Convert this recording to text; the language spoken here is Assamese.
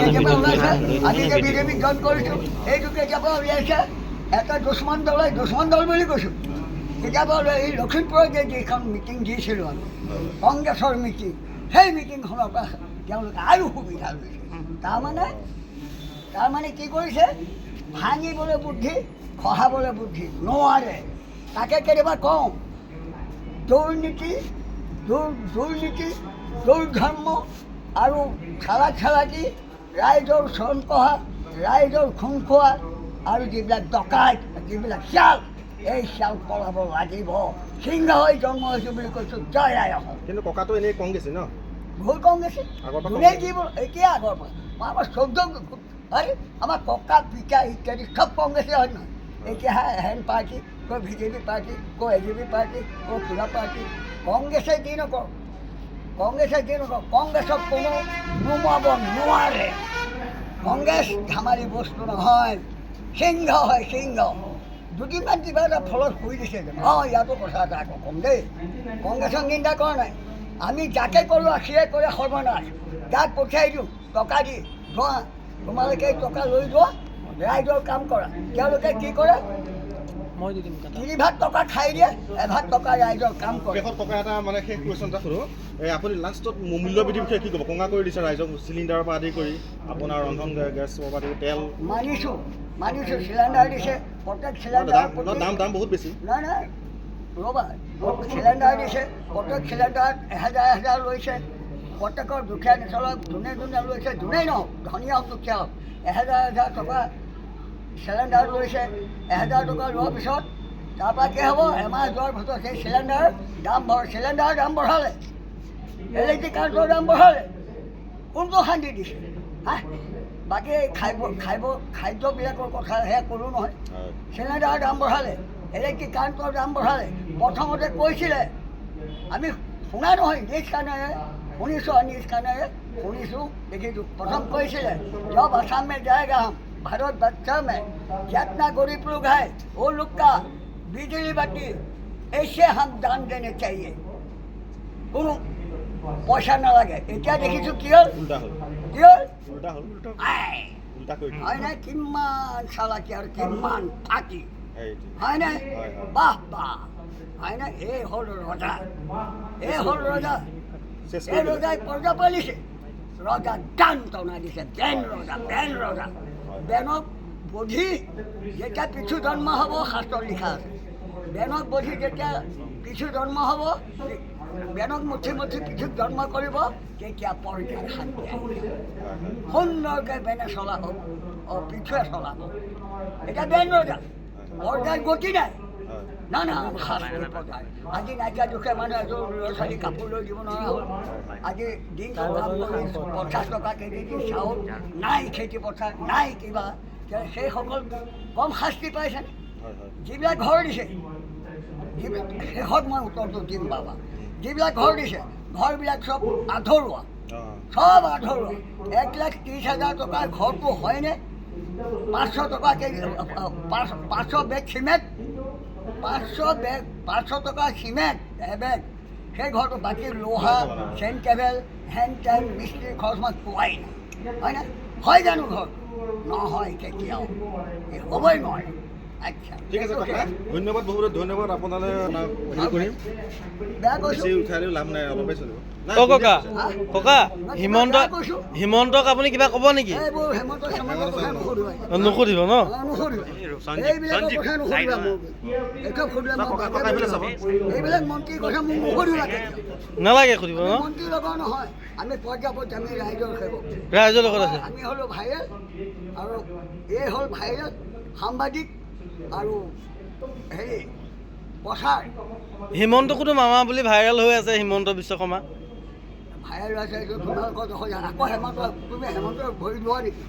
কেতিয়াবা ওলাইছে আমি যে বিজেপিক জইন কৰিছোঁ এইটো কেতিয়াবা উলিয়াইছে এটা দুশ্মন দল বুলি কৈছোঁ কেতিয়াবা এই লখিমপুৰত যে যিখন মিটিং দিছিলোঁ আমি কংগ্ৰেছৰ মিটিং সেই মিটিংখনৰ পৰা তেওঁলোকে আৰু সুবিধা লৈছে তাৰমানে কি কৰিছে ভাঙিবলৈ বুদ্ধি খহাবলৈ বুদ্ধি নোৱাৰে তাকে কেতিয়াবা কওঁ দুৰ্নীতি দুৰ্ধৰ্ম আৰু চালাকি ৰাইজৰ চৰণ পঢ়া ৰাইজৰ খুন খোৱা আৰু যিবিলাক ডকাইত যিবিলাক চাল এই চাল পলাব লাগিব সিংহ হৈ জন্ম হৈছোঁ বুলি কৈছোঁ জয় আই অসম কিন্তু ককাটো এনেই কংগ্ৰেছে ন ভুল কংগ্ৰেছে যোনে যি এতিয়া আগৰ পৰা মই আমাৰ 14 আরে আমার ককা পিতা ইত্যাদি সব কংগ্রেসে হয় না এতিয়া হেন পার্টি কেউ বিজেপি পার্টি কেউ এজিপি পার্টি কেউ কিবা পার্টি কংগ্রেসে দি নকর কংগ্রেসক কোনো নুমাব নোৱাৰে কংগ্রেস ধেমালি বস্তু নহয় সিংহ হয় সিংহ দুদিনমান কিবা এটা ফলত শুই দিছে ইয়াতো কথা এটা আকৌ কম দেই কংগ্ৰেছক নিন্দা কৰা নাই আমি যাকে কৰোঁ সিয়ে কৰে সৰ্বনাশ যাক পঠিয়াই দিওঁ টকা দি যোৱা তোমালোকে টকা লৈ যোৱা ৰাইজৰ কাম কৰা তেওঁলোকে কি কৰে 3 ভাগ টকা খাই দিয়ে 1 ভাগ টকা ৰাইজৰ কাম কৰে শেষত টকা এটা মানে শেষ কুৱেশ্যন এটা সোধোঁ আপুনি লাষ্টত মূল্য বৃদ্ধিৰ বিষয়ে কি ক'ব কঙা কৰি দিছে ৰাইজক চিলিণ্ডাৰৰ পৰা আদি কৰি আপোনাৰ ৰন্ধন গেছৰ পৰা আদি তেল মানিছোঁ চিলিণ্ডাৰ দিছে প্ৰত্যেক চিলিণ্ডাৰ দাম বহুত বেছি নাই ৰ'বা চিলিণ্ডাৰ দিছে প্ৰত্যেক চিলিণ্ডাৰত 1000 লৈছে প্ৰত্যেকৰ দুখীয়া নিচলক যোনে লৈছে যোনেই নহওক ধনী হওক দুখীয়া হওক 1000 টকা চিলিণ্ডাৰ লৈছে 1000 টকা লোৱাৰ পিছত তাৰপৰা কি হ'ব এমাহ যোৱাৰ পিছত সেই চিলিণ্ডাৰৰ দাম বঢ়ালে ইলেক্ট্ৰিক কাৰ্ডৰ দাম বঢ়ালে কোনটো শান্তি দিছে বাকী খাদ্যবিলাকৰ কথা সেয়া ক'লোঁ নহয় চিলিণ্ডাৰৰ দাম বঢ়ালে ইলেক্ট্ৰিক কাৰ্ডৰ দাম বঢ়ালে প্ৰথমতে কৈছিলে আমি শুনা নহয় নিজ কাণেৰে শুনিছোঁ দেখিছোঁ প্ৰথম কৈছিলে जब असम में जाएगा हम भारत बच्चा में जितना गरीब लोग है वो लोग का बिजली बत्ती ऐसे हम दान देने चाहिए কোনো পইচা নালাগে এতিয়া দেখিছোঁ কি হ'ল হয় নাই কিমান চালাকি আৰু কিমান ফাঁকি হয় নাই বাহ হয় নাই এই হ'ল ৰজা এই ৰজাই পৰ্দা পালিছে ৰজা দান টনা দিছে বেন ৰজা বেনক বধি যেতিয়া পিছু জন্ম হ'ব শাস্ত্ৰত লিখা আছে বেনক বধি যেতিয়া পিছু জন্ম হ'ব বেনক মুঠি পিছুক জন্ম কৰিব তেতিয়া পৰ্যায় শান্তি সুন্দৰকৈ বেনে চলাব পিছুৱে চলাব এতিয়া বেন ৰজা পৰ্যায়ৰ গতি নাই নানান শাস্তি পৰ্যায় আজি নাইকিয়া দুখীয়া মানুহ এযোৰ ল'ৰা ছোৱালী কাপোৰ লৈ দিব নোৱাৰা হ'ল আজি দিন কাম কৰি 50 টকা কেজি দি চাউল নাই খেতি পথাৰ নাই কিবা সেইসকল কম শাস্তি পাইছেনে যিবিলাক ঘৰ দিছে শেষত মই উত্তৰটো দিম বাবা যিবিলাক ঘৰ দিছে ঘৰবিলাক চব আধৰুৱা 1,30,000 টকাৰ ঘৰটো হয়নে 500 টকা কেজি 500 বেগ চিমেণ্ট 500 টকা চিমেণ্ট এবেগ সেই ঘৰটো বাকী লোহা চেন কেবেল হেণ্ড টাইম মিস্ত্ৰী খৰচ মই পোৱাই নাই হয় না হয় জানো ঘৰ নহয় কেতিয়াও হ'বই নোৱাৰে আচ্ছা ঠিক আছে ধন্যবাদ বহুত ধন্যবাদ আপোনালৈ হেৰি কৰিম বেয়া কৈছোঁ উঠালেও লাভ নাই অলপে চলিব ককা হিমন্তক আপুনি কিবা ক'ব নেকি নুসুধিব ন এইবিলাক মন্ত্ৰীৰ কথা মোক নুসুধিবা নালাগে সুধিব ন মন্ত্ৰীৰ লগত নহয় আমি পৰ্যাপত আমি ৰাইজৰ সেৱক ৰাইজৰ লগত আছে আমি হ'লোঁ ভাইৰেল আৰু এই হ'ল ভাইৰেল সাংবাদিক আৰু হেৰি প্ৰচাৰ হিমন্তকোতো মামা বুলি ভাইৰেল হৈ আছে হিমন্ত বিশ্ব শৰ্মা ভাইৰেল হৈ আছে তোমালোকৰ আকৌ হেমন্ত তুমি হেমন্তক ভৰি লোৱা নেকি